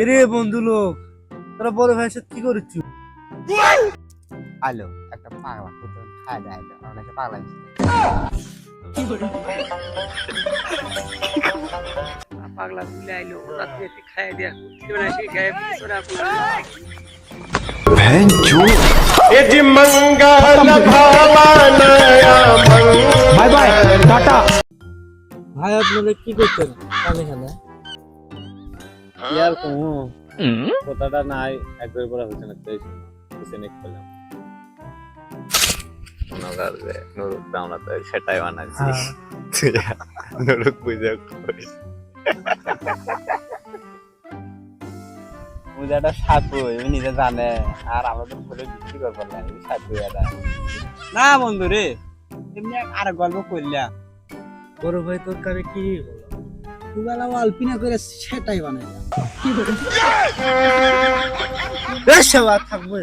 রে বন্ধু লোক, তোরা বড় ভাইয়ের সাথে কি করছিস? আলো একটা পাগলা কুকুর খায় দেয়, আমরা একটা পাগলা পাগলা ভুলে আইলো রাতে খায় দেয়া সে গায়ে বাই বাই টাটা। ভাই আপনারা কি করছেন কানে কানে? ইয়ার কোন কথাটা নাই একবার বলা হচ্ছে না, তাই শুনে নেক পেলাম নগর রে নুরুক দাওনা তো সেটাই বানাইছি নুরুক বুঝা করিস বুঝাটা সাধু এমনি নিজে জানে, আর আমরা তো ফুলে বিক্রি করবো না এই সাধু এটা না বন্ধু রে, এমনি আর গল্প করলাম। বড় ভাই তোর কানে কি দুবেলা অল্পিনা করে সেটাই বানাইলাম। থাকবে?